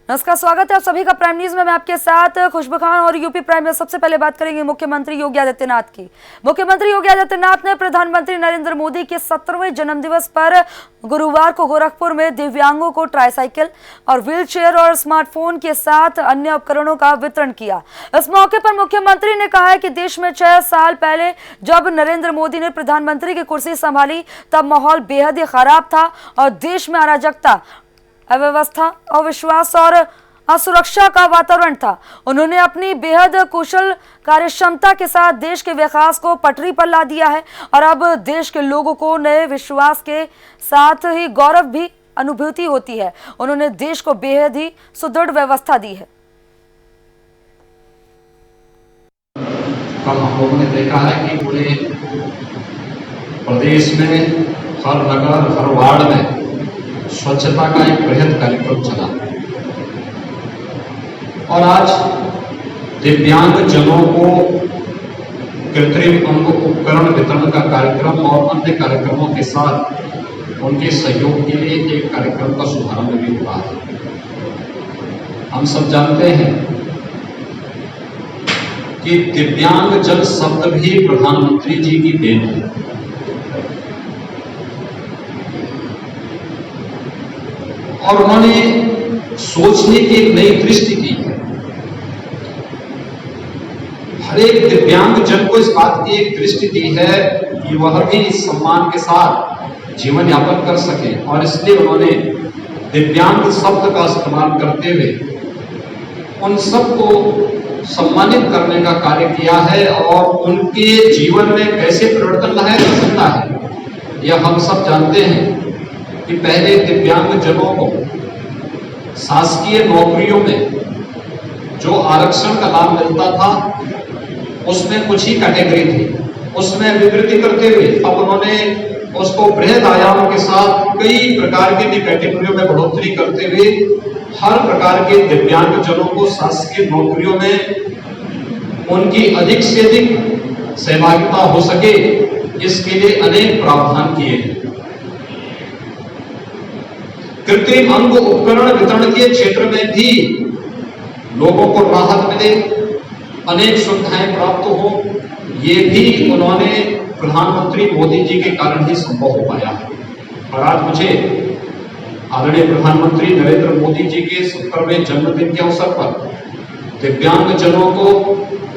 नमस्कार, स्वागत है आप सभी का प्राइम न्यूज में। मैं आपके साथ खुशबू खान और यूपी प्राइम में सबसे पहले बात करेंगे मुख्यमंत्री योगी आदित्यनाथ की। मुख्यमंत्री योगी आदित्यनाथ ने प्रधानमंत्री नरेंद्र मोदी के 17वें जन्मदिवस पर गुरुवार को गोरखपुर में दिव्यांगों को ट्राईसाइकिल और व्हीलचेयर और स्मार्टफोन के साथ अन्य उपकरणों का वितरण किया। इस मौके पर मुख्यमंत्री ने कहा है कि देश में 6 साल पहले जब नरेंद्र मोदी ने प्रधानमंत्री की कुर्सी संभाली तब माहौल बेहद ही खराब था और देश में अराजकता, अव्यवस्था, अविश्वास और असुरक्षा का वातावरण था। उन्होंने अपनी बेहद कुशल कार्यक्षमता के साथ देश के विकास को पटरी पर ला दिया है और अब देश के लोगों को नए विश्वास के साथ ही गौरव भी अनुभूति होती है। उन्होंने देश को बेहद ही सुदृढ़ व्यवस्था दी है। कल हम लोगों ने देखा है कि पूरे प्रदेश में हर नगर, हर वार्ड में स्वच्छता का एक बृहद कार्यक्रम चला और आज दिव्यांग जनों को कृत्रिम अंग उपकरण वितरण का कार्यक्रम और अन्य कार्यक्रमों के साथ उनके सहयोग के लिए एक कार्यक्रम का शुभारंभ भी हुआ है। हम सब जानते हैं कि दिव्यांग जन शब्द भी प्रधानमंत्री जी की देन है। और उन्होंने सोचने की एक नई दृष्टि की है। हर एक दिव्यांग जन को इस बात की एक दृष्टि दी है कि वह भी सम्मान के साथ जीवन यापन कर सके और इसलिए उन्होंने दिव्यांग शब्द का इस्तेमाल करते हुए उन सबको सम्मानित करने का कार्य किया है और उनके जीवन में कैसे परिवर्तन लाया जा सकता है यह हम सब जानते हैं कि पहले दिव्यांग जनों को शासकीय नौकरियों में जो आरक्षण का लाभ मिलता था उसमें कुछ ही कैटेगरी थी, उसमें विकृति करते हुए अब उन्होंने उसको बृहद आयामों के साथ कई प्रकार के कैटेगरियों में बढ़ोतरी करते हुए हर प्रकार के दिव्यांग जनों को शासकीय नौकरियों में उनकी अधिक से अधिक सहभागिता हो सके इसके लिए अनेक प्रावधान किए हैं। कृत्रिम अंग उपकरण वितरण के क्षेत्र में भी लोगों को राहत मिले, अनेक सुविधाएं प्राप्त हो, ये भी उन्होंने प्रधानमंत्री मोदी जी के कारण ही संभव हो पाया है। और आज मुझे आदरणीय प्रधानमंत्री नरेंद्र मोदी जी के 70वें जन्मदिन के अवसर पर दिव्यांग जनों को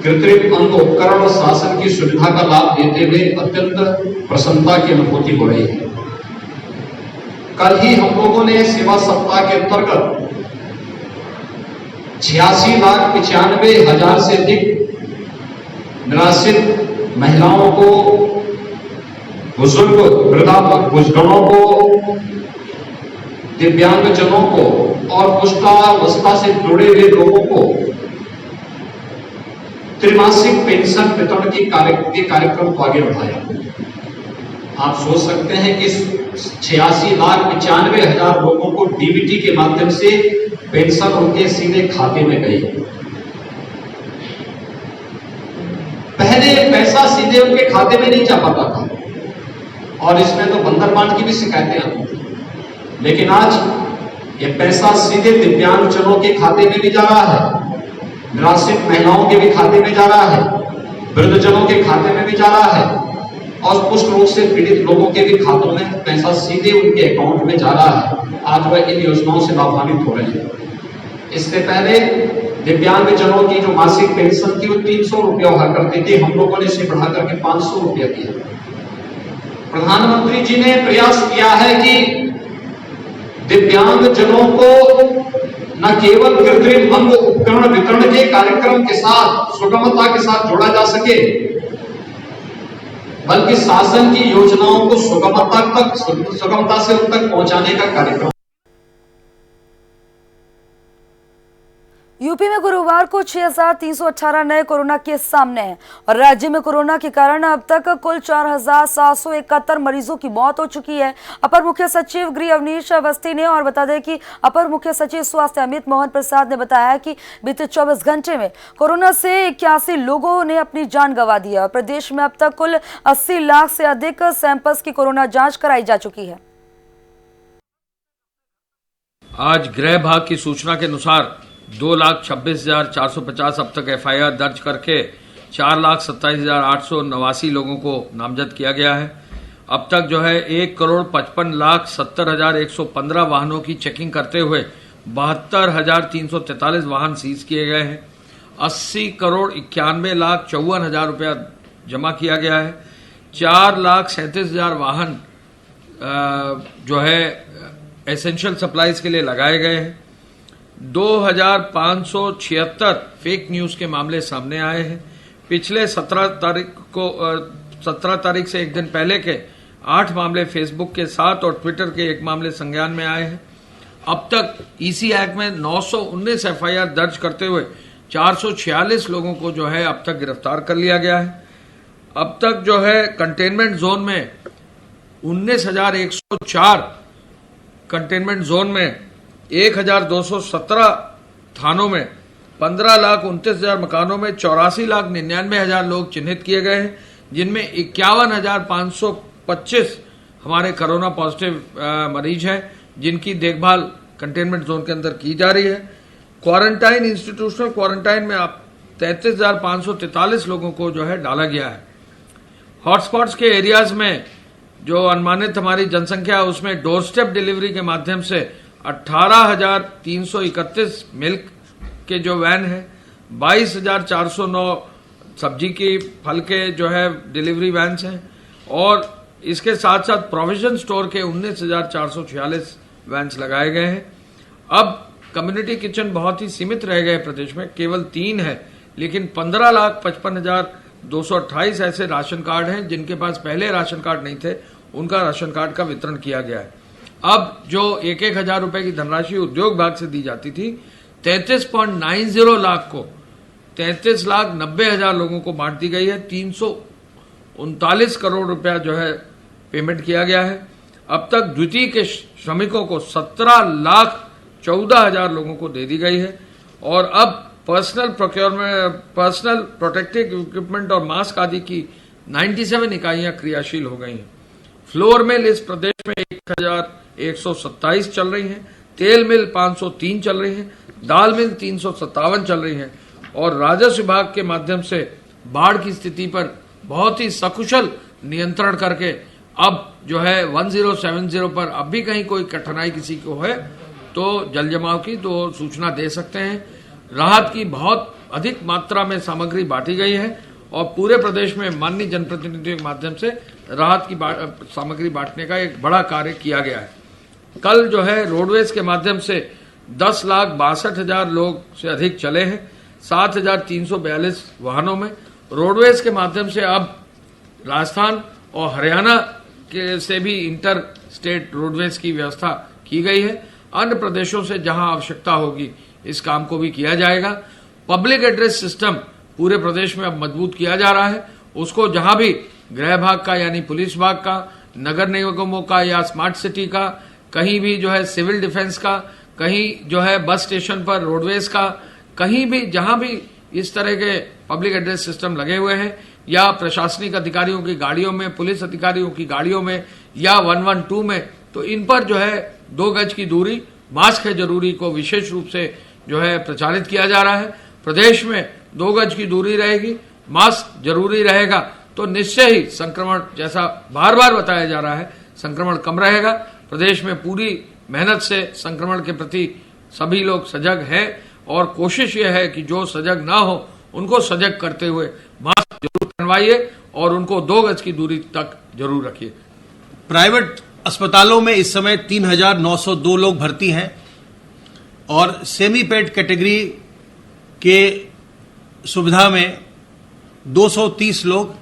कृत्रिम अंग उपकरण और शासन की सुविधा का लाभ देते हुए अत्यंत प्रसन्नता की अनुभूति हो रही है। कल ही हम लोगों ने सेवा सप्ताह के अंतर्गत 86,95,000 से अधिक निराश्रित महिलाओं को, बुजुर्ग वृद्धागणों को, दिव्यांग जनों को और कुष्ठावस्था से जुड़े हुए लोगों को त्रिमासिक पेंशन वितरण के कार्यक्रम को आगे बढ़ाया। आप सोच सकते हैं कि 86,95,000 लोगों को डीबीटी के माध्यम से पेंशन उनके सीधे खाते में गई। पहले पैसा सीधे उनके खाते में नहीं जा पाता था और इसमें तो बंदरबांट की भी शिकायतें आती थी, लेकिन आज ये पैसा सीधे दिव्यांग जनों के खाते में भी जा रहा है, निराश्रित महिलाओं के भी खाते में जा रहा है, वृद्धजनों के खाते में भी जा रहा है और कुष्ठ रोग से पीड़ित लोगों के भी खातों में पैसा सीधे उनके अकाउंट में जा रहा है। आज वह इन योजनाओं से लाभान्वित हो रहे हैं। इससे पहले दिव्यांग जनों की जो मासिक पेंशन थी वो 300 रुपया हुआ करती थी, हम लोगों ने इसे बढ़ाकर के 500 रुपया किया। प्रधानमंत्री जी ने प्रयास किया है कि दिव्यांग जनों को न केवल कृत्रिम अंग उपकरण वितरण के कार्यक्रम के साथ सुगमता के साथ जोड़ा जा सके, बल्कि शासन की योजनाओं को सुगमता से उन तक पहुंचाने का कार्यक्रम। यूपी में गुरुवार को 6,318 नए कोरोना केस सामने हैं और राज्य में कोरोना के कारण अब तक कुल 4,771 मरीजों की मौत हो चुकी है। अपर मुख्य सचिव गृह अवनीश अवस्थी ने और बता दें कि अपर मुख्य सचिव स्वास्थ्य अमित मोहन प्रसाद ने बताया कि बीते 24 घंटे में कोरोना से 81 लोगों ने अपनी जान गंवा दी है और प्रदेश में अब तक कुल 80 लाख से अधिक सैंपल्स की कोरोना जाँच कराई जा चुकी है। आज गृह विभाग की सूचना के अनुसार 2,26,450 अब तक FIR दर्ज करके 4,27,889 लोगों को नामजद किया गया है। अब तक जो है 1,55,70,115 वाहनों की चेकिंग करते हुए 72,343 वाहन सीज किए गए हैं। 80,91,54,000 रुपया जमा किया गया है। 4,37,000 वाहन जो है एसेंशियल सप्लाईज के लिए लगाए गए हैं। 2,576 फेक न्यूज के मामले सामने आए हैं। पिछले 17 तारीख से एक दिन पहले के 8 मामले फेसबुक के 7 और ट्विटर के 1 मामले संज्ञान में आए हैं। अब तक ईसी एक्ट में 919 FIR दर्ज करते हुए 446 लोगों को जो है अब तक गिरफ्तार कर लिया गया है। अब तक जो है कंटेनमेंट जोन में 19,104 कंटेनमेंट जोन में 1,217 थानों में 15,29,000 मकानों में 84,99,000 लोग चिन्हित किए गए हैं, जिनमें 51,525 हमारे कोरोना पॉजिटिव मरीज हैं, जिनकी देखभाल कंटेनमेंट जोन के अंदर की जा रही है। क्वारंटाइन इंस्टीट्यूशनल क्वारंटाइन में अब 33,543 लोगों को जो है डाला गया है। हॉटस्पॉट्स के एरियाज में जो अनुमानित हमारी जनसंख्या है उसमें डोर स्टेप डिलीवरी के माध्यम से 18,331 मिल्क के जो वैन है, 22,409 सब्जी की फल के जो है डिलीवरी वैन्स हैं और इसके साथ साथ प्रोविजन स्टोर के 19,446 वैन्स लगाए गए हैं। अब कम्युनिटी किचन बहुत ही सीमित रह गए प्रदेश में, केवल 3 है, लेकिन 15,55,228 ऐसे राशन कार्ड हैं जिनके पास पहले राशन कार्ड नहीं थे, उनका राशन कार्ड का वितरण किया गया है। अब जो 1,000 रुपए की धनराशि उद्योग विभाग से दी जाती थी, 33.90 लाख को 33,90,000 लोगों को बांट दी गई है। 339 करोड़ रुपया जो है पेमेंट किया गया है। अब तक द्वितीय के श्रमिकों को 17,14,000 लोगों को दे दी गई है और अब पर्सनल प्रोटेक्टिव इक्विपमेंट और मास्क आदि की 97 इकाइयां क्रियाशील हो गई हैं। फ्लोर मिल इस प्रदेश में 1,127 चल रही हैं, तेल मिल 503 चल रही हैं, दाल मिल 357 चल रही हैं और राजस्व विभाग के माध्यम से बाढ़ की स्थिति पर बहुत ही सकुशल नियंत्रण करके अब जो है 1070 पर अब भी कहीं कोई कठिनाई किसी को है तो जल जमाव की तो सूचना दे सकते हैं। राहत की बहुत अधिक मात्रा में सामग्री बांटी गई है और पूरे प्रदेश में माननीय जनप्रतिनिधियों के माध्यम से राहत की सामग्री बांटने का एक बड़ा कार्य किया गया है। कल जो है रोडवेज के माध्यम से 10,62,000 लोग से अधिक चले हैं, 7,342 वाहनों में। रोडवेज के माध्यम से अब राजस्थान और हरियाणा के से भी इंटर स्टेट रोडवेज की व्यवस्था की गई है। अन्य प्रदेशों से जहां आवश्यकता होगी इस काम को भी किया जाएगा। पब्लिक एड्रेस सिस्टम पूरे प्रदेश में अब मजबूत किया जा रहा है। उसको जहां भी गृह विभाग का यानी पुलिस विभाग का, नगर निगमों का या स्मार्ट सिटी का, कहीं भी जो है सिविल डिफेंस का, कहीं जो है बस स्टेशन पर रोडवेज का, कहीं भी जहां भी इस तरह के पब्लिक एड्रेस सिस्टम लगे हुए हैं या प्रशासनिक अधिकारियों की गाड़ियों में, पुलिस अधिकारियों की गाड़ियों में या 112 में, तो इन पर जो है 2 गज की दूरी, मास्क है जरूरी को विशेष रूप से जो है प्रचारित किया जा रहा है। प्रदेश में 2 गज की दूरी रहेगी, मास्क जरूरी रहेगा तो निश्चय ही संक्रमण, जैसा बार बार बताया जा रहा है, संक्रमण कम रहेगा। प्रदेश में पूरी मेहनत से संक्रमण के प्रति सभी लोग सजग हैं और कोशिश यह है कि जो सजग ना हो उनको सजग करते हुए मास्क जरूर पहनवाइए और उनको 2 गज की दूरी तक जरूर रखिए। प्राइवेट अस्पतालों में इस समय 3,902 लोग भर्ती हैं और सेमी पेड कैटेगरी के सुविधा में 230 लोग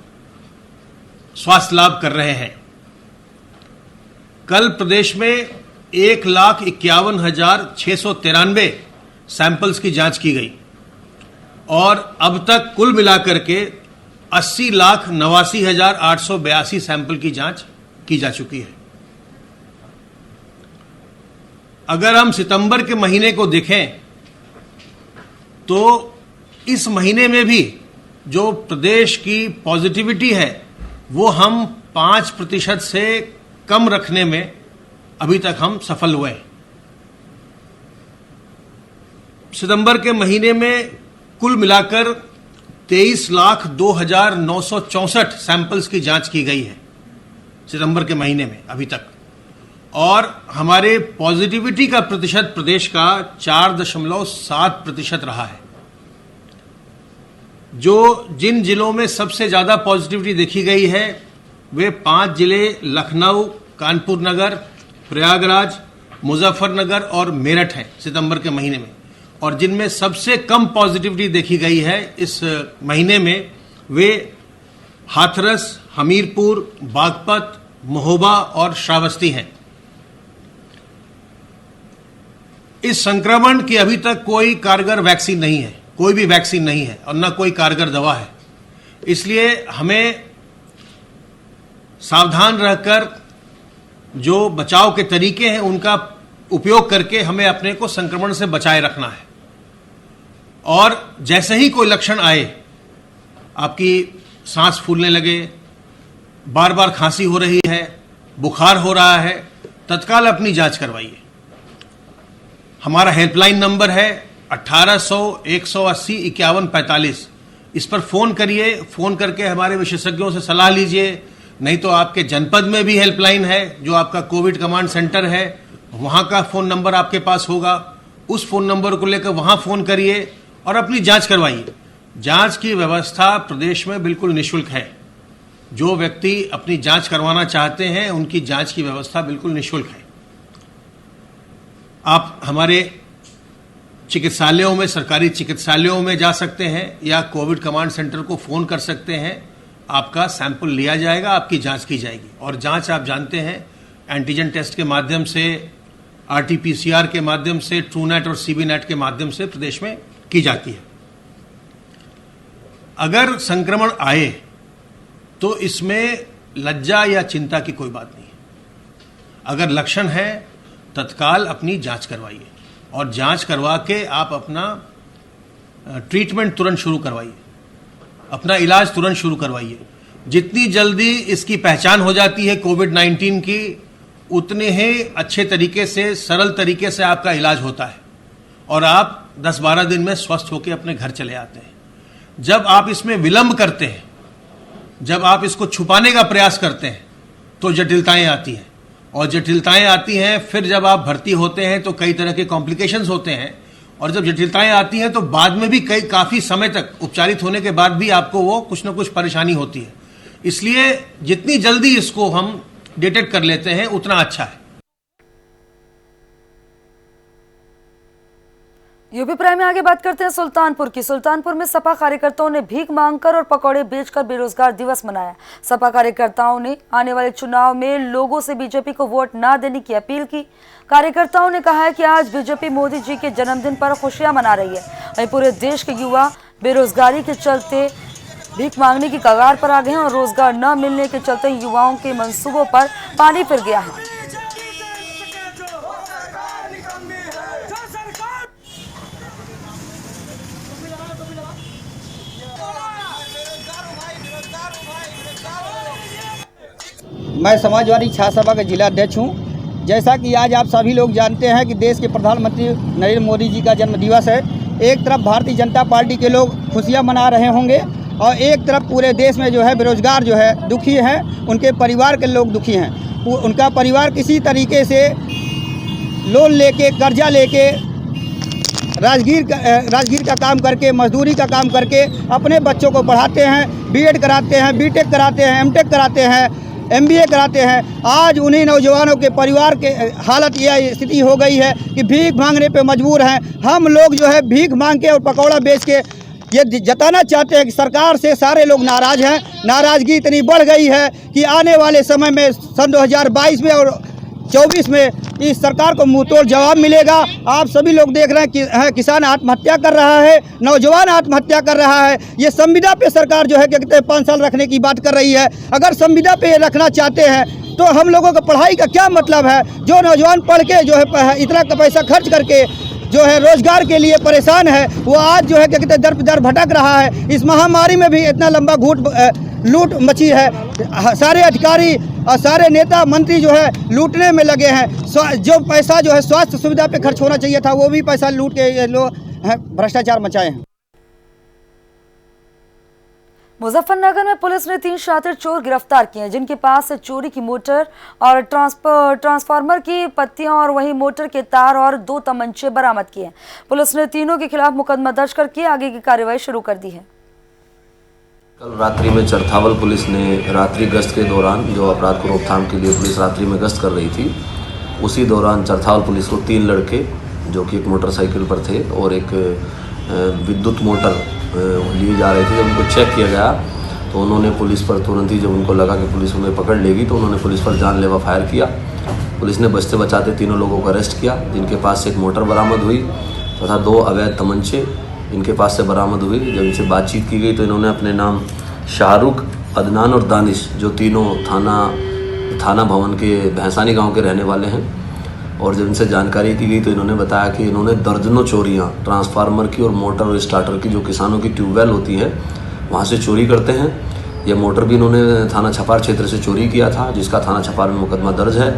स्वास्थ्य लाभ कर रहे हैं। कल प्रदेश में 1,51,693 सैंपल्स की जांच की गई और अब तक कुल मिलाकर के 80,89,882 सैंपल की जांच की जा चुकी है। अगर हम सितंबर के महीने को देखें तो इस महीने में भी जो प्रदेश की पॉजिटिविटी है वो हम 5% से कम रखने में अभी तक हम सफल हुए हैं। सितंबर के महीने में कुल मिलाकर 23,02,964 सैंपल्स की जांच की गई है सितंबर के महीने में अभी तक, और हमारे पॉजिटिविटी का प्रतिशत प्रदेश का 4.7% रहा है। जिन जिलों में सबसे ज्यादा पॉजिटिविटी देखी गई है वे 5 जिले लखनऊ, कानपुर नगर, प्रयागराज, मुजफ्फरनगर और मेरठ हैं सितंबर के महीने में, और जिनमें सबसे कम पॉजिटिविटी देखी गई है इस महीने में वे हाथरस, हमीरपुर, बागपत, महोबा और श्रावस्ती हैं। इस संक्रमण की अभी तक कोई कारगर वैक्सीन नहीं है, कोई भी वैक्सीन नहीं है और न कोई कारगर दवा है। इसलिए हमें सावधान रहकर जो बचाव के तरीके हैं उनका उपयोग करके हमें अपने को संक्रमण से बचाए रखना है। और जैसे ही कोई लक्षण आए, आपकी सांस फूलने लगे, बार बार खांसी हो रही है, बुखार हो रहा है, तत्काल अपनी जांच करवाइए। हमारा हेल्पलाइन नंबर है 1800-180-5145। इस पर फोन करिए, फोन करके हमारे विशेषज्ञों से सलाह लीजिए। नहीं तो आपके जनपद में भी हेल्पलाइन है, जो आपका कोविड कमांड सेंटर है, वहां का फोन नंबर आपके पास होगा। उस फोन नंबर को लेकर वहां फोन करिए और अपनी जांच करवाइए। जांच की व्यवस्था प्रदेश में बिल्कुल निःशुल्क है। जो व्यक्ति अपनी जांच करवाना चाहते हैं उनकी जांच की व्यवस्था बिल्कुल निःशुल्क है। आप हमारे चिकित्सालयों में, सरकारी चिकित्सालयों में जा सकते हैं या कोविड कमांड सेंटर को फोन कर सकते हैं। आपका सैंपल लिया जाएगा, आपकी जांच की जाएगी। और जांच आप जानते हैं एंटीजन टेस्ट के माध्यम से, आरटीपीसीआर के माध्यम से, ट्रूनेट और सीबीनेट के माध्यम से प्रदेश में की जाती है। अगर संक्रमण आए तो इसमें लज्जा या चिंता की कोई बात नहीं है। अगर लक्षण है तत्काल अपनी जांच करवाइए और जांच करवा के आप अपना ट्रीटमेंट तुरंत शुरू करवाइए, अपना इलाज तुरंत शुरू करवाइए। जितनी जल्दी इसकी पहचान हो जाती है कोविड-19 की, उतने ही अच्छे तरीके से, सरल तरीके से आपका इलाज होता है और आप 10-12 दिन में स्वस्थ होकर अपने घर चले आते हैं। जब आप इसमें विलंब करते हैं, जब आप इसको छुपाने का प्रयास करते हैं तो जटिलताएं आती हैं, और जटिलताएं आती हैं फिर जब आप भर्ती होते हैं तो कई तरह के कॉम्प्लिकेशंस होते हैं, और जब जटिलताएं आती हैं तो बाद में भी काफी समय तक उपचारित होने के बाद भी आपको वो कुछ ना कुछ परेशानी होती है। इसलिए जितनी जल्दी इसको हम डिटेक्ट कर लेते हैं उतना अच्छा है। यूपी प्राइम में आगे बात करते हैं सुल्तानपुर की। सुल्तानपुर में सपा कार्यकर्ताओं ने भीख मांगकर और पकौड़े बेचकर बेरोजगार दिवस मनाया। सपा कार्यकर्ताओं ने आने वाले चुनाव में लोगों से बीजेपी को वोट न देने की अपील की। कार्यकर्ताओं ने कहा है कि आज बीजेपी मोदी जी के जन्मदिन पर खुशियां मना रही है। वहीं पूरे देश के युवा बेरोजगारी के चलते भीख मांगने की कगार पर आ गए हैं और रोजगार न मिलने के चलते युवाओं के मंसूबों पर पानी फिर गया है। मैं समाजवादी छात्र सभा का जिला अध्यक्ष हूं। जैसा कि आज आप सभी लोग जानते हैं कि देश के प्रधानमंत्री नरेंद्र मोदी जी का जन्म दिवस है। एक तरफ भारतीय जनता पार्टी के लोग खुशियां मना रहे होंगे और एक तरफ पूरे देश में जो है बेरोजगार जो है दुखी हैं, उनके परिवार के लोग दुखी हैं। उनका परिवार किसी तरीके से लोन लेके, कर्जा लेके, राजगीर का काम करके, मजदूरी का काम करके अपने बच्चों को पढ़ाते हैं, बीएड कराते हैं, बीटेक कराते हैं, एमटेक कराते हैं, एमबीए कराते हैं। आज उन्हीं नौजवानों के परिवार के हालत यह स्थिति हो गई है कि भीख मांगने पे मजबूर हैं। हम लोग जो है भीख मांग के और पकौड़ा बेच के ये जताना चाहते हैं कि सरकार से सारे लोग नाराज़ हैं। नाराज़गी इतनी बढ़ गई है कि आने वाले समय में सन 2022 में और 24 में इस सरकार को मुंहतोड़ जवाब मिलेगा। आप सभी लोग देख रहे हैं कि किसान आत्महत्या कर रहा है, नौजवान आत्महत्या कर रहा है। ये संविदा पे सरकार जो है क्या कहते हैं 5 साल रखने की बात कर रही है। अगर संविदा पे रखना चाहते हैं तो हम लोगों को पढ़ाई का क्या मतलब है? जो नौजवान पढ़ के जो है इतना पैसा खर्च करके जो है रोजगार के लिए परेशान है, वो आज जो है क्या कहते हैं दर दर भटक रहा है। इस महामारी में भी इतना लंबा लूट मची है। सारे अधिकारी और सारे नेता मंत्री जो है लूटने में लगे हैं। जो पैसा जो है स्वास्थ्य सुविधा पे खर्च होना चाहिए था वो भी पैसा लूट के भ्रष्टाचार मचाए हैं। मुजफ्फरनगर में पुलिस ने 3 शातिर चोर गिरफ्तार किए हैं, जिनके पास से चोरी की मोटर और ट्रांसफार्मर की पत्तियां और वहीं मोटर के तार और 2 तमंचे बरामद किए हैं। पुलिस ने तीनों के खिलाफ मुकदमा दर्ज करके आगे की कार्रवाई शुरू कर दी है। कल रात्रि में चरथावल पुलिस ने रात्रि गश्त के दौरान, जो अपराध को रोकथाम के लिए पुलिस रात्रि में गश्त कर रही थी, उसी दौरान चरथावल पुलिस को 3 लड़के जो कि एक मोटरसाइकिल पर थे और एक विद्युत मोटर लिए जा रहे थे, जब उनको चेक किया गया तो उन्होंने पुलिस पर तुरंत ही, जब उनको लगा कि पुलिस उन्हें पकड़ लेगी, तो उन्होंने पुलिस पर जानलेवा फायर किया। पुलिस ने बचते बचाते तीनों लोगों को अरेस्ट किया, जिनके पास से एक मोटर बरामद हुई तथा 2 अवैध तमंचे इनके पास से बरामद हुई। जब इनसे बातचीत की गई तो इन्होंने अपने नाम शाहरुख, अदनान और दानिश, जो तीनों थाना भवन के भैंसानी गाँव के रहने वाले हैं, और जब इनसे जानकारी की गई तो इन्होंने बताया कि इन्होंने दर्जनों चोरियां ट्रांसफार्मर की और मोटर और स्टार्टर की, जो किसानों की ट्यूबवेल होती है, वहां से चोरी करते हैं। यह मोटर भी इन्होंने थाना छपार क्षेत्र से चोरी किया था, जिसका थाना छपार में मुकदमा दर्ज है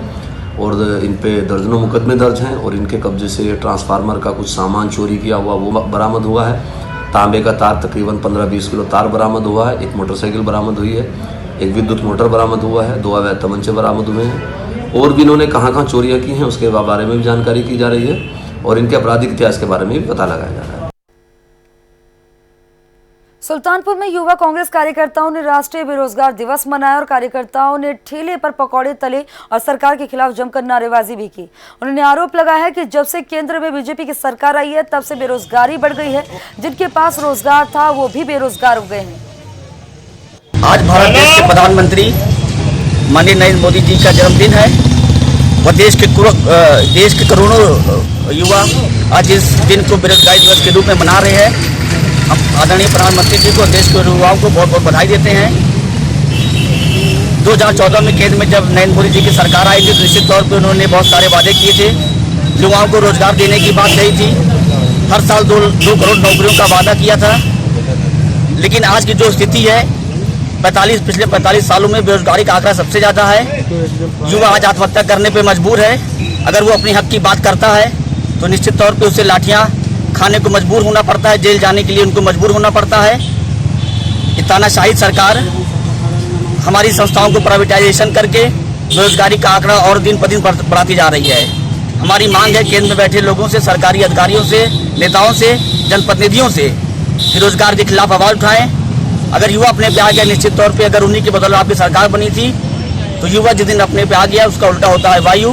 और इन पे दर्जनों मुकदमे दर्ज हैं। और इनके कब्जे से ट्रांसफार्मर का कुछ सामान चोरी किया हुआ वो बरामद हुआ है। तांबे का तार तकरीबन 15-20 किलो तार बरामद हुआ है। एक मोटरसाइकिल बरामद हुई है, एक विद्युत मोटर बरामद हुआ है, 2 अवैध तमंचे बरामद हुए हैं। और भी इन्होंने कहाँ चोरियां की हैं उसके बारे में भी जानकारी की जा रही है और इनके आपराधिक इतिहास के बारे में भी पता लगाया जा रहा है। सुल्तानपुर में युवा कांग्रेस कार्यकर्ताओं ने राष्ट्रीय बेरोजगार दिवस मनाया और कार्यकर्ताओं ने ठेले पर पकौड़े तले और सरकार के खिलाफ जमकर नारेबाजी भी की। उन्होंने आरोप लगाया है कि जब से केंद्र में बीजेपी की सरकार आई है तब से बेरोजगारी बढ़ गई है, जिनके पास रोजगार था वो भी बेरोजगार हो गए हैं। आज भारत देश के प्रधानमंत्री माननीय नरेंद्र मोदी जी का जन्मदिन है और देश के करोड़ों युवा आज इस दिन को बेरोजगारी दिवस के रूप में मना रहे हैं। हम आदरणीय प्रधानमंत्री जी को, देश के युवाओं को बहुत बहुत बधाई देते हैं। 2014 में केंद्र में जब नरेंद्र मोदी जी की सरकार आई थी तो निश्चित तौर पर उन्होंने बहुत सारे वादे किए थे, युवाओं को रोजगार देने की बात कही थी, हर साल 2 करोड़ नौकरियों का वादा किया था। लेकिन आज की जो स्थिति है, पिछले 45 सालों में बेरोजगारी का आंकड़ा सबसे ज्यादा है। युवा आज आत्महत्या करने पे मजबूर है। अगर वो अपने हक की बात करता है तो निश्चित तौर पे उसे लाठियां खाने को मजबूर होना पड़ता है, जेल जाने के लिए उनको मजबूर होना पड़ता है। ये तानाशाही सरकार हमारी संस्थाओं को प्राइवेटाइजेशन करके बेरोजगारी का आंकड़ा और दिन पर दिन बढ़ाती जा रही है। हमारी मांग है केंद्र में बैठे लोगों से, सरकारी अधिकारियों से, नेताओं से, जनप्रतिनिधियों से बेरोजगार के खिलाफ आवाज उठाएं। अगर युवा अपने पे आ गया, निश्चित तौर पे अगर उन्हीं के बदौलत आपकी सरकार बनी थी, तो युवा जिस दिन अपने पे आ गया उसका उल्टा होता है वायु।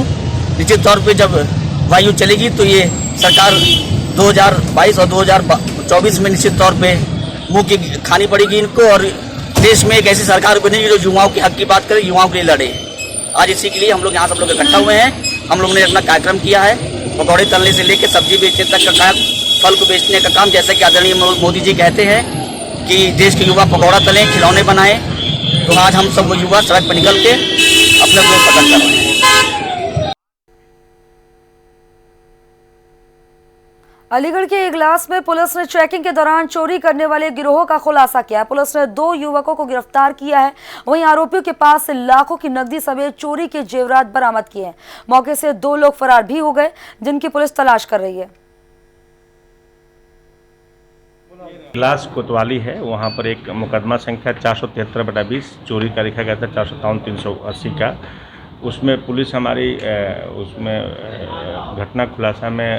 निश्चित तौर पे जब वायु चलेगी तो ये सरकार 2022 और 2024 में निश्चित तौर पे मुंह की खानी पड़ेगी इनको और देश में एक ऐसी सरकार बनेगी जो युवाओं के हक की बात करे, युवाओं के लिए लड़े। आज इसी के लिए हम लोग यहाँ सब लोग इकट्ठा हुए हैं। हम लोगों ने अपना कार्यक्रम किया है, पकौड़े तलने से लेकर सब्जी बेचने तक का काम, फल को बेचने का काम। जैसा कि आदरणीय मोदी जी कहते हैं कि देश के युवा पकौड़ा तलें, खिलौने बनाएं, तो आज हम सब युवा सड़क पर निकल के अपने को पकड़ कर रहे हैं। अलीगढ़ के इगलास में पुलिस ने चेकिंग के दौरान चोरी करने वाले गिरोह का खुलासा किया। पुलिस ने 2 युवकों को गिरफ्तार किया है, वहीं आरोपियों के पास से लाखों की नकदी समेत चोरी के जेवरात बरामद किए हैं। मौके से 2 लोग फरार भी हो गए, जिनकी पुलिस तलाश कर रही है। इगलास कोतवाली है, वहाँ पर एक मुकदमा संख्या 473/20 चोरी का लिखा गया था 457-380 का। उसमें पुलिस हमारी उसमें घटना खुलासा में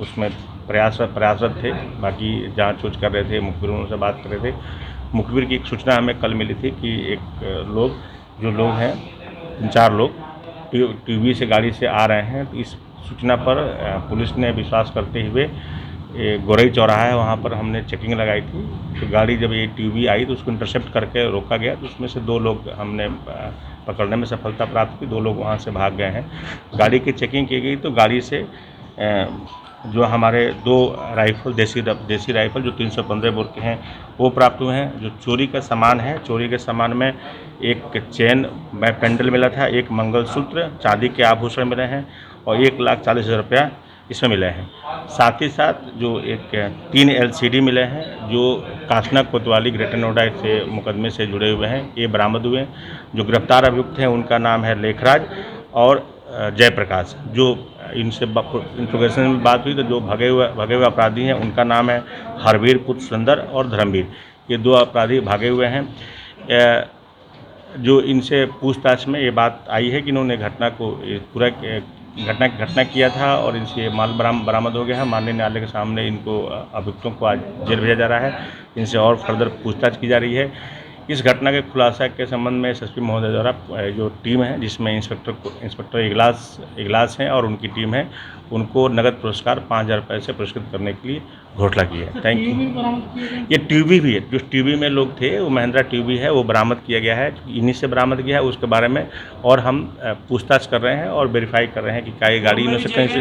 उसमें प्रयासरत थे। बाकी जांच कर रहे थे, मुखबिरों से बात कर रहे थे। मुखबिर की एक सूचना हमें कल मिली थी कि जो लोग हैं 3-4 लोग टीवी से गाड़ी से आ रहे हैं। तो इस सूचना पर पुलिस ने विश्वास करते हुए गोरई चौराहा है, वहाँ पर हमने चेकिंग लगाई थी। तो गाड़ी जब ये टीवी आई तो उसको इंटरसेप्ट करके रोका गया। तो उसमें से 2 लोग हमने पकड़ने में सफलता प्राप्त की, 2 लोग वहाँ से भाग गए हैं। गाड़ी की चेकिंग की गई तो गाड़ी से जो हमारे 2 राइफल देसी राइफल जो 315 बोर के हैं वो प्राप्त हुए हैं। जो चोरी का सामान है, चोरी के सामान में एक चेन पेंडल मिला था, एक मंगलसूत्र, चांदी के आभूषण मिले हैं और 1,40,000 रुपया इसमें मिले हैं। साथ ही साथ जो 3 LCD मिले हैं जो कासना कोतवाली ग्रेटर नोएडा से मुकदमे से जुड़े हुए हैं, ये बरामद हुए हैं। जो गिरफ्तार अभियुक्त हैं उनका नाम है लेखराज और जयप्रकाश। जो इनसे इंट्रोगेशन में बात हुई तो जो भगे हुए अपराधी हैं उनका नाम है हरवीर पुत्र सुंदर और धर्मवीर। ये 2 अपराधी भागे हुए हैं। जो इनसे पूछताछ में ये बात आई है कि इन्होंने घटना किया था और इनसे ये माल बरामद हो गया है। माननीय न्यायालय के सामने इनको अभियुक्तों को आज जेल भेजा जा रहा है। इनसे और फर्दर पूछताछ की जा रही है। इस घटना के खुलासा के संबंध में एसएसपी महोदय द्वारा जो टीम है जिसमें इंस्पेक्टर इगलास हैं और उनकी टीम है, उनको नगद पुरस्कार 5,000 रुपये से पुरस्कृत करने के लिए घोषणा की है। Thank you. ये ट्यूबी भी है, जो ट्यूबी में लोग थे वो महिंद्रा ट्यूबी है, वो बरामद किया गया है, इन्हीं से बरामद किया है। उसके बारे में और हम पूछताछ कर रहे हैं और वेरीफाई कर रहे हैं कि क्या ये गाड़ी में से कहीं से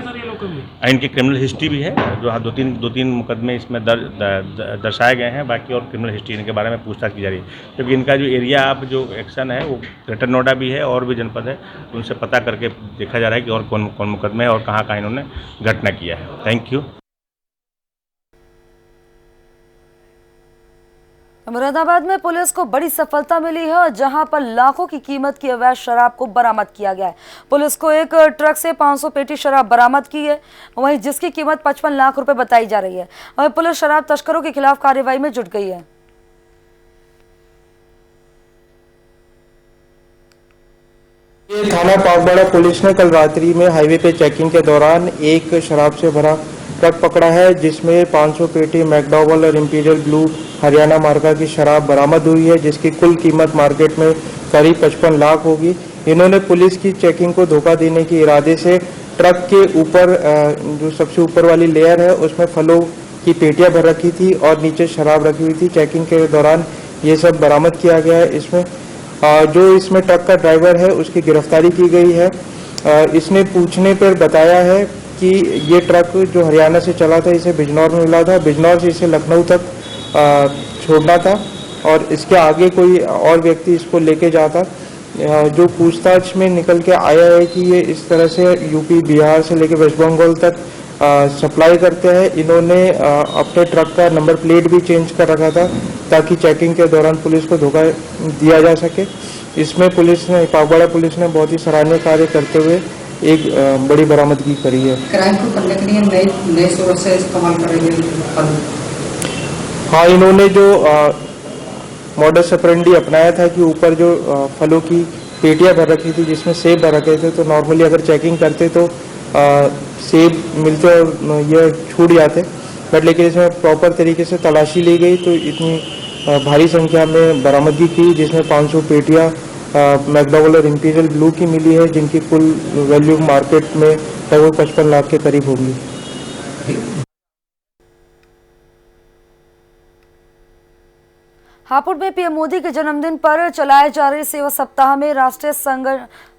इनकी क्रिमिनल हिस्ट्री भी है, जो 2-3 मुकदमे इसमें दर्शाए गए हैं। बाकी और क्रिमिनल हिस्ट्री इनके बारे में पूछताछ की जा रही है, क्योंकि इनका जो एरिया आप जो एक्शन है वो ग्रेटर नोएडा भी है और भी जनपद है, उनसे पता करके देखा जा रहा है कि और कौन कौन मुकदमे है और कहाँ कहाँ इन्होंने घटना किया है। Thank you. मुरादाबाद में पुलिस को बड़ी सफलता मिली है और जहां पर लाखों की कीमत की अवैध शराब को बरामद किया गया है। पुलिस को एक ट्रक से 500 पेटी शराब बरामद की है, वहीं जिसकी कीमत 55 लाख रुपए बताई जा रही है। वहीं पुलिस शराब तस्करों के खिलाफ कार्रवाई में जुट गई है। थाना पागबाड़ा पुलिस ने कल रात्रि में हाईवे पे चेकिंग के दौरान एक शराब से भरा ट्रक पकड़ा है, जिसमें 500 पेटी मैकडॉवेल और इंपीरियल ब्लू हरियाणा मार्का की शराब बरामद हुई है, जिसकी कुल कीमत मार्केट में करीब 55 लाख होगी। इन्होंने पुलिस की चेकिंग को धोखा देने के इरादे से ट्रक के ऊपर जो सबसे ऊपर वाली लेयर है उसमें फलों की पेटियां भर रखी थी और नीचे शराब रखी हुई थी। चेकिंग के दौरान ये सब बरामद किया गया है। इसमें जो इसमें ट्रक का ड्राइवर है उसकी गिरफ्तारी की गई है। इसने पूछने पर बताया है कि ये ट्रक जो हरियाणा से चला था इसे बिजनौर में मिला था, बिजनौर से इसे लखनऊ तक छोड़ना था और इसके आगे कोई और व्यक्ति इसको लेके जाता। जो पूछताछ में निकल के आया है कि ये इस तरह से यूपी बिहार से लेके वेस्ट बंगाल तक सप्लाई करते हैं। इन्होंने अपने ट्रक का नंबर प्लेट भी चेंज कर रखा था ताकि चेकिंग के दौरान पुलिस को धोखा दिया जा सके। इसमें पुलिस ने पागबाड़ा पुलिस ने बहुत ही सराहनीय कार्य करते हुए एक बड़ी बरामदगी करी है। क्राइम को करने के लिए नए सोर्स से इस्तेमाल कर रही है। हाँ, इन्होंने जो मॉडस ऑपरेंडी अपनाया था कि ऊपर जो फलों की पेटियां भर रखी थी जिसमें सेब भर रखे थे, तो नॉर्मली अगर चेकिंग करते तो सेब मिलते और ये छूट जाते, बट लेकिन इसमें प्रॉपर तरीके से तलाशी ली गई तो इतनी भारी संख्या में बरामदगी की, जिसमें 500 पेटियां मैकडॉवेल और इंपीरियल ब्लू की मिली है, जिनकी कुल वैल्यू मार्केट में लगभग 55 लाख के करीब होगी। हापुड़ में पीएम मोदी के जन्मदिन पर चलाए जा रहे सेवा सप्ताह में राष्ट्रीय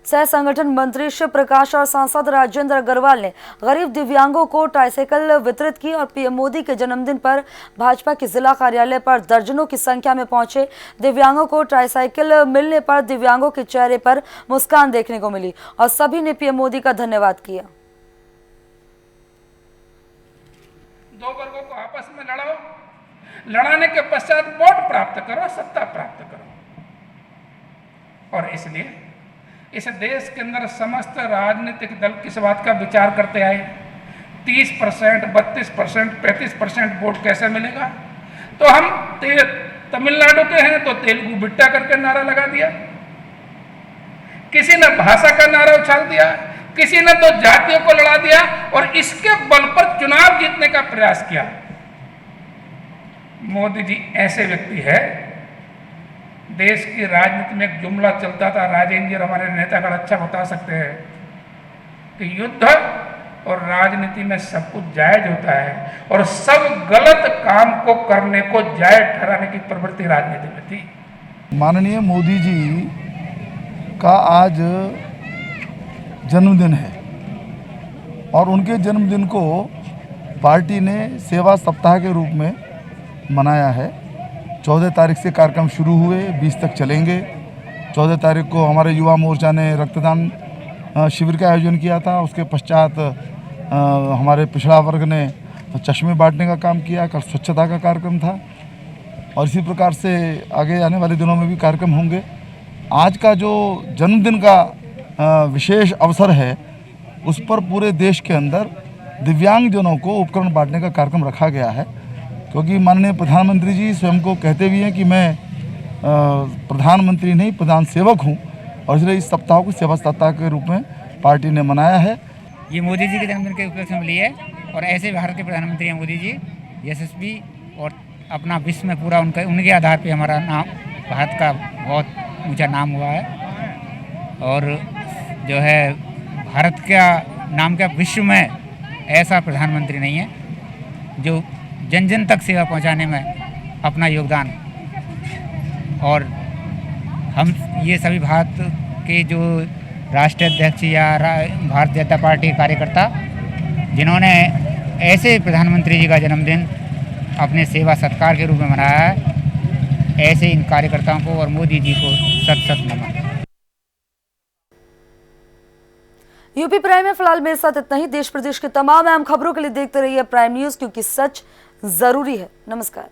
सह संगठन मंत्री शिव प्रकाश और सांसद राजेंद्र अग्रवाल ने गरीब दिव्यांगों को ट्राइसाइकिल वितरित की और पीएम मोदी के जन्मदिन पर भाजपा के जिला कार्यालय पर दर्जनों की संख्या में पहुंचे दिव्यांगों को ट्राइसाइकिल मिलने पर दिव्यांगों के चेहरे पर मुस्कान देखने को मिली और सभी ने पीएम मोदी का धन्यवाद किया। दो वर्गों को आपस में लड़ो, लड़ाने के पश्चात वोट प्राप्त करो, सत्ता प्राप्त करो। और इसलिए इस देश के अंदर समस्त राजनीतिक दल किस बात का विचार करते आए, 30%, 32%, 35% वोट कैसे मिलेगा। तो हम तमिलनाडु के हैं तो तेलुगु बिट्टा करके नारा लगा दिया, किसी ने भाषा का नारा उछाल दिया, किसी ने तो जातियों को लड़ा दिया और इसके बल पर चुनाव जीतने का प्रयास किया। मोदी जी ऐसे व्यक्ति है। देश की राजनीति में एक जुमला चलता था, राजेंद्र जी हमारे नेतागण अच्छा बता सकते हैं कि युद्ध और राजनीति में सब कुछ जायज होता है और सब गलत काम को करने को जायज ठहराने की प्रवृत्ति राजनीति में थी। माननीय मोदी जी का आज जन्मदिन है और उनके जन्मदिन को पार्टी ने सेवा सप्ताह के रूप में मनाया है। 14 तारीख से कार्यक्रम शुरू हुए, 20 तक चलेंगे। 14 तारीख को हमारे युवा मोर्चा ने रक्तदान शिविर का आयोजन किया था। उसके पश्चात हमारे पिछड़ा वर्ग ने चश्मे बांटने का काम किया। कल स्वच्छता का कार्यक्रम था और इसी प्रकार से आगे आने वाले दिनों में भी कार्यक्रम होंगे। आज का जो जन्मदिन का विशेष अवसर है उस पर पूरे देश के अंदर दिव्यांगजनों को उपकरण बांटने का कार्यक्रम रखा गया है, क्योंकि माननीय प्रधानमंत्री जी स्वयं को कहते भी हैं कि मैं प्रधानमंत्री नहीं प्रधान सेवक हूं, और इसलिए इस सप्ताह को सेवा सप्ताह के रूप में पार्टी ने मनाया है। ये मोदी जी के जन्मदिन के उपलक्ष्य में मिली है और ऐसे भारत के प्रधानमंत्री हैं मोदी जी, यशस्वी और अपना विश्व में पूरा उनके आधार पे हमारा नाम भारत का बहुत ऊंचा नाम हुआ है। और जो है भारत का नाम का विश्व में ऐसा प्रधानमंत्री नहीं है जो जन जन तक सेवा पहुंचाने में अपना योगदान, और हम ये सभी भारत के जो राष्ट्रीय अध्यक्ष या भारतीय जनता पार्टी के कार्यकर्ता जिन्होंने ऐसे प्रधानमंत्री जी का जन्मदिन अपने सेवा सत्कार के रूप में मनाया है, ऐसे इन कार्यकर्ताओं को और मोदी जी को सत सत नमन। यूपी प्राइम में फिलहाल मेरे साथ इतना ही। देश प्रदेश के तमाम अहम खबरों के लिए देखते रहिए प्राइम न्यूज, क्योंकि सच जरूरी है। नमस्कार।